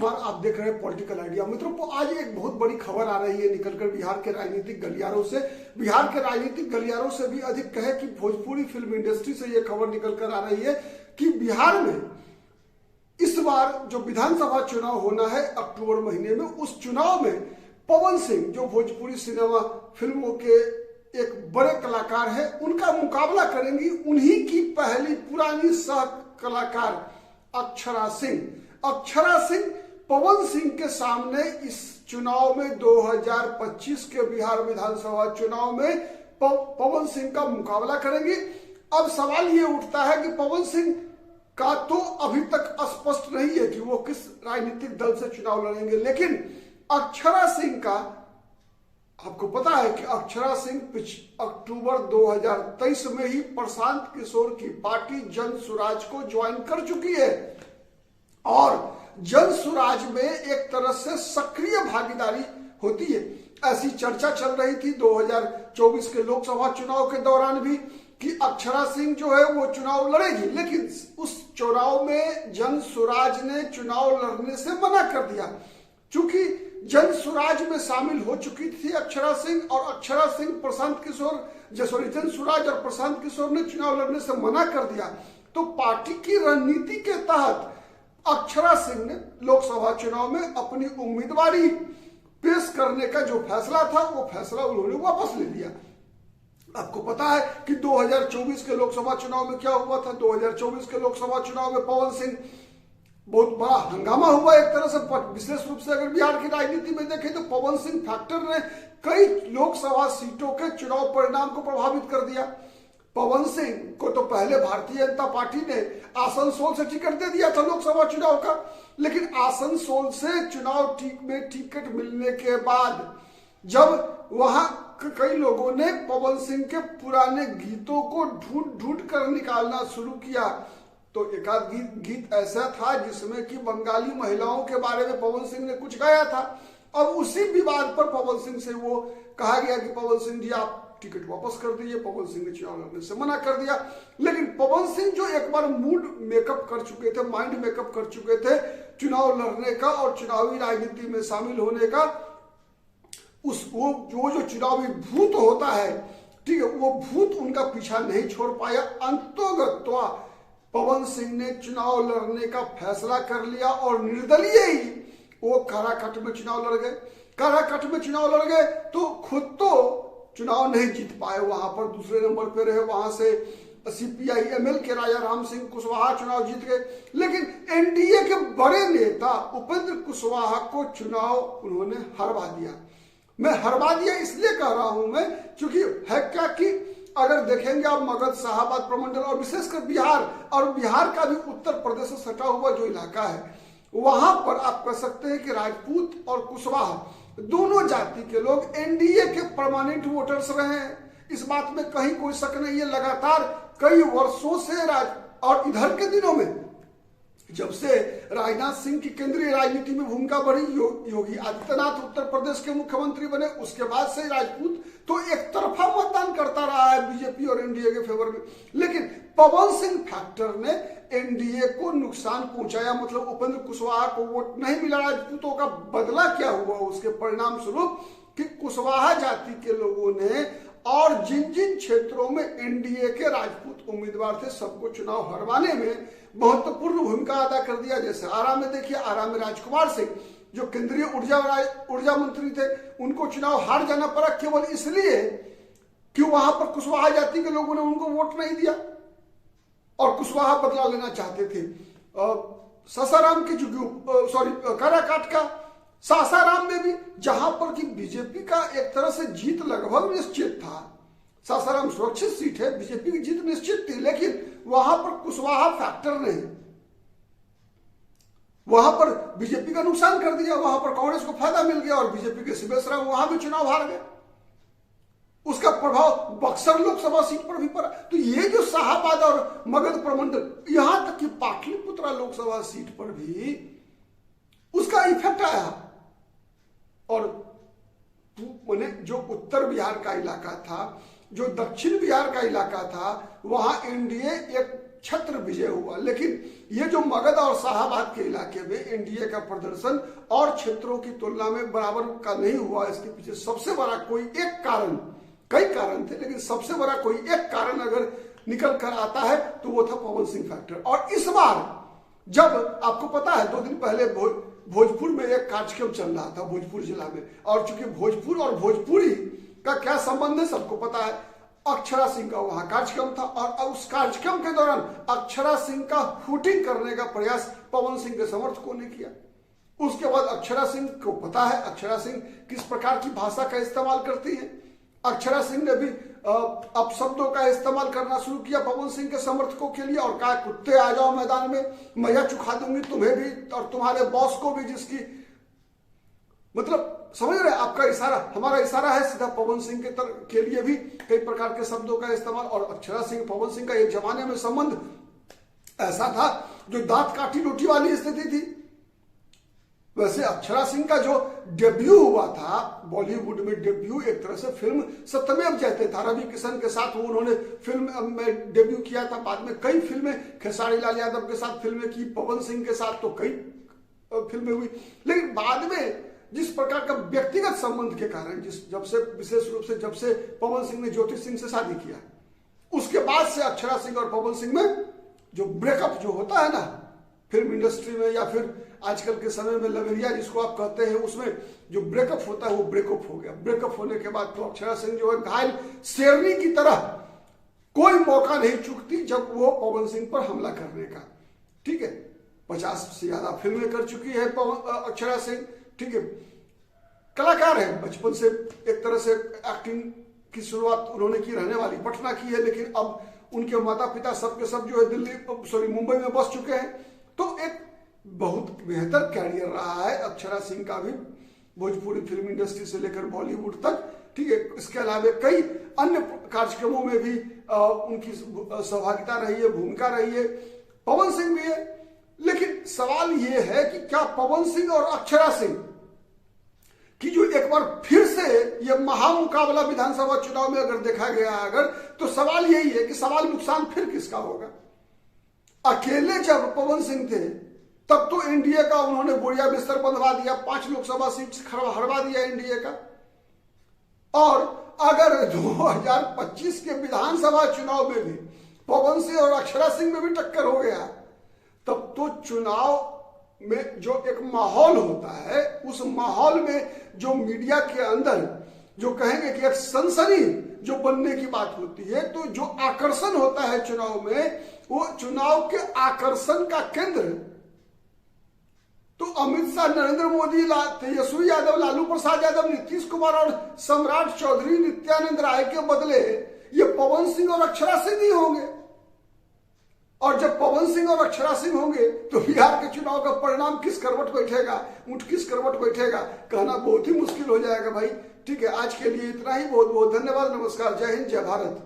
कुमार, आप देख रहे हैं पॉलिटिकल आइडिया। मित्रों को आज एक बहुत बड़ी खबर आ रही है निकलकर बिहार के राजनीतिक गलियारों से। बिहार के राजनीतिक गलियारों से भी अधिक कहे कि भोजपुरी फिल्म इंडस्ट्री से यह खबर निकलकर आ रही है कि बिहार में इस बार जो विधानसभा चुनाव होना है अक्टूबर महीने में, उस चुनाव में पवन सिंह जो भोजपुरी सिनेमा फिल्मों के एक बड़े कलाकार हैं, उनका मुकाबला करेंगी उन्हीं की पहली पुरानी सह कलाकार अक्षरा सिंह। अक्षरा सिंह पवन सिंह के सामने इस चुनाव में 2025 के बिहार विधानसभा चुनाव में पवन सिंह का मुकाबला करेंगी। अब सवाल ये उठता है कि पवन सिंह का तो अभी तक स्पष्ट नहीं है कि वो किस राजनीतिक दल से चुनाव लड़ेंगे, लेकिन अक्षरा सिंह का आपको पता है कि अक्षरा सिंह अक्टूबर 2023 में ही प्रशांत किशोर की पार्टी जन सुराज को ज्वाइन कर चुकी है और जन सुराज में एक तरह से सक्रिय भागीदारी होती है। ऐसी चर्चा चल रही थी 2024 के लोकसभा चुनाव के दौरान भी कि अक्षरा सिंह जो है वो चुनाव लड़ेगी, लेकिन उस चुनाव में जन सुराज ने चुनाव लड़ने से मना कर दिया। चूंकि जन सुराज में शामिल हो चुकी थी अक्षरा सिंह और अक्षरा सिंह प्रशांत किशोर जन सुराज और प्रशांत किशोर ने चुनाव लड़ने से मना कर दिया, तो पार्टी की रणनीति के तहत अक्षरा सिंह ने लोकसभा चुनाव में अपनी उम्मीदवारी पेश करने का जो फैसला था वो फैसला उन्होंने वापस ले लिया। आपको पता है कि 2024 के लोकसभा चुनाव में क्या हुआ था। 2024 के लोकसभा चुनाव में पवन सिंह बहुत बड़ा हंगामा हुआ एक तरह से। विशेष रूप से अगर बिहार की राजनीति में देखें तो पवन सिंह फैक्टर ने कई लोकसभा सीटों के चुनाव परिणाम को प्रभावित कर दिया। पवन सिंह को तो पहले भारतीय जनता पार्टी ने आसनसोल से टिकट दे दिया था लोकसभा चुनाव का, लेकिन आसनसोल से चुनाव में टिकट मिलने के बाद जब वहां कई लोगों ने पवन सिंह के पुराने गीतों को ढूंढ ढूंढ कर निकालना शुरू किया, तो एक आध गीत ऐसा था जिसमें कि बंगाली महिलाओं के बारे में पवन सिंह ने कुछ गाया था। अब उसी विवाद पर पवन सिंह से वो कहा गया कि पवन सिंह जी आप टिकट वापस कर दीजिए। पवन सिंह ने चुनाव लड़ने से मना कर दिया, लेकिन पवन सिंह जो एक बार मूड मेकअप कर चुके थे, माइंड मेकअप कर चुके थे चुनाव लड़ने का और चुनावी राजनीति में शामिल होने का, वो जो चुनावी भूत होता है, ठीक है, वो भूत उनका पीछा नहीं छोड़ पाया। अंतोगत्वा पवन सिंह ने चुनाव लड़ने का फैसला कर लिया और निर्दलीय ही वो काराकाट में चुनाव लड़ गए। काराकाट में चुनाव लड़ गए तो खुद तो चुनाव नहीं जीत पाए, वहां पर दूसरे नंबर पे रहे। वहां से सीपीआई एमएल के राजा राम सिंह कुशवाहा चुनाव जीत गए, लेकिन एनडीए के बड़े नेता उपेंद्र कुशवाहा को चुनाव उन्होंने हरवा दिया। मैं हरवा दिया इसलिए कह रहा हूं मैं, क्योंकि है क्या कि अगर देखेंगे आप मगध शाहाबाद प्रमंडल और विशेषकर बिहार और बिहार का भी उत्तर प्रदेश से सटा हुआ जो इलाका है, वहां पर आप कह सकते हैं कि राजपूत और कुशवाहा दोनों जाति के लोग एनडीए के परमानेंट वोटर्स रहे हैं। इस बात में कहीं कोई शक नहीं है। लगातार कई वर्षों से और इधर के दिनों में जब से राजनाथ सिंह की केंद्रीय राजनीति में भूमिका बढ़ी, योगी आदित्यनाथ उत्तर प्रदेश के मुख्यमंत्री बने, उसके बाद से राजपूत तो एक तरफा मतदान करता रहा है बीजेपी और एनडीए के फेवर में, लेकिन पवन सिंह फैक्टर ने एनडीए को नुकसान पहुंचाया। मतलब उपेंद्र कुशवाहा को वोट नहीं मिला। राजपूतों का बदला क्या हुआ उसके परिणाम स्वरूप कि कुशवाहा जाति के लोगों ने और जिन जिन क्षेत्रों में एनडीए के राजपूत उम्मीदवार थे सबको चुनाव हरवाने में महत्वपूर्ण भूमिका अदा कर दिया। जैसे आरा में देखिए, आरा में राजकुमार सिंह जो केंद्रीय ऊर्जा मंत्री थे, उनको चुनाव हार जाना पड़ा केवल इसलिए कि वहां पर कुशवाहा जाति के लोगों ने उनको वोट नहीं दिया और कुशवाहा बदला लेना चाहते थे। सासाराम के काराकाट का सासाराम में भी जहां पर कि बीजेपी का एक तरह से जीत लगभग निश्चित था, सासाराम सुरक्षित सीट है, बीजेपी की जीत निश्चित थी, लेकिन वहां पर कुशवाहा फैक्टर ने वहां पर बीजेपी का नुकसान कर दिया। वहां पर कांग्रेस को फायदा मिल गया और बीजेपी के शिवेश राम वहां भी चुनाव हार गए। उसका प्रभाव बक्सर लोकसभा सीट पर भी पड़ा। तो ये जो शाहाबाद और मगध प्रमंडल, यहां तक कि पाटलिपुत्रा लोकसभा सीट पर भी उसका इफेक्ट आया। और मैंने जो उत्तर बिहार का इलाका था जो दक्षिण बिहार का इलाका था वहां एनडीए एक छत्र विजय हुआ, लेकिन ये जो मगध और शाहाबाद के इलाके में एनडीए का प्रदर्शन और क्षेत्रों की तुलना में बराबर का नहीं हुआ। इसके पीछे सबसे बड़ा कोई एक कारण, कई कारण थे लेकिन सबसे बड़ा कोई एक कारण अगर निकल कर आता है तो वो था पवन सिंह फैक्टर। और इस बार जब आपको पता है 2 दिन पहले भोजपुर में एक कार्यक्रम चल रहा था भोजपुर जिला में, और चूंकि भोजपुर और भोजपुरी का क्या संबंध है सबको पता है। अक्षरा सिंह का वहां कार्यक्रम था और उस कार्यक्रम के दौरान अक्षरा सिंह का शूटिंग करने का प्रयास पवन सिंह के समर्थकों ने किया। उसके बाद अक्षरा सिंह को पता है अक्षरा सिंह किस प्रकार की भाषा का इस्तेमाल करती है। अक्षरा सिंह ने भी अपशब्दों का इस्तेमाल करना शुरू किया पवन सिंह के समर्थकों के लिए और कहा कुत्ते आ जाओ मैदान में, मैं चुखा दूंगी तुम्हें भी और तुम्हारे बॉस को भी, जिसकी मतलब समझ रहे आपका इशारा, हमारा इशारा है सीधा पवन सिंह के लिए भी कई प्रकार के शब्दों का इस्तेमाल। और अक्षरा सिंह पवन सिंह का एक जमाने में संबंध ऐसा था जो दांत काटी रोटी वाली स्थिति थी। वैसे अक्षरा सिंह का जो डेब्यू हुआ था बॉलीवुड में, डेब्यू एक तरह से फिल्म सत्यमेव जयते था, रवि किशन के साथ उन्होंने फिल्म में डेब्यू किया था। बाद में कई फिल्में खेसारी लाल यादव के साथ फिल्में की, पवन सिंह के साथ तो कई फिल्में हुई, लेकिन बाद में जिस प्रकार का व्यक्तिगत संबंध के कारण जब से विशेष रूप से जब से पवन सिंह ने ज्योति सिंह से शादी किया, उसके बाद से अक्षरा सिंह और पवन सिंह में जो ब्रेकअप जो होता है ना फिल्म इंडस्ट्री में, या फिर आजकल के समय में लवेरिया जिसको आप कहते हैं, उसमें जो ब्रेकअप होता है वो ब्रेकअप हो गया। ब्रेकअप होने के बाद तो अक्षरा सिंह जो है घायल शेरनी की तरह कोई मौका नहीं चूकती जब वो पवन सिंह पर हमला करने का। ठीक है, 50 से ज्यादा फिल्में कर चुकी है अक्षरा सिंह। ठीक है, कलाकार है, बचपन से एक तरह से एक्टिंग की शुरुआत उन्होंने की, रहने वाली पटना की है, लेकिन अब उनके माता पिता सबके सब जो है मुंबई में बस चुके हैं। तो एक बहुत बेहतर कैरियर रहा है अक्षरा सिंह का भी भोजपुरी फिल्म इंडस्ट्री से लेकर बॉलीवुड तक। ठीक है, इसके अलावा कई अन्य कार्यक्रमों में भी उनकी सहभागिता रही है, भूमिका रही है, पवन सिंह भी है। लेकिन सवाल यह है कि क्या पवन सिंह और अक्षरा सिंह कि जो एक बार फिर से ये महामुकाबला विधानसभा चुनाव में अगर देखा गया अगर, तो सवाल यही है कि सवाल नुकसान फिर किसका होगा। अकेले जब पवन सिंह थे तब तो एनडीए का उन्होंने बोरिया बिस्तर बंधवा दिया, 5 लोकसभा सीट हरवा दिया एनडीए का। और अगर 2025 के विधानसभा चुनाव में भी पवन सिंह और अक्षरा सिंह में भी टक्कर हो गया, तब तो चुनाव में जो एक माहौल होता है, उस माहौल में जो मीडिया के अंदर जो कहेंगे कि एक सनसनी जो बनने की बात होती है, तो जो आकर्षण होता है चुनाव में, वो चुनाव के आकर्षण का केंद्र तो अमित शाह, नरेंद्र मोदी, तेजस्वी यादव, लालू प्रसाद यादव, नीतीश कुमार और सम्राट चौधरी, नित्यानंद राय के बदले ये पवन सिंह और अक्षरा सिंह ही होंगे। और जब पवन सिंह और अक्षरा सिंह होंगे तो बिहार के चुनाव का परिणाम किस करवट बैठेगा, ऊंट किस करवट बैठेगा, कहना बहुत ही मुश्किल हो जाएगा भाई। ठीक है, आज के लिए इतना ही। बहुत बहुत धन्यवाद। नमस्कार, जय हिंद, जय भारत।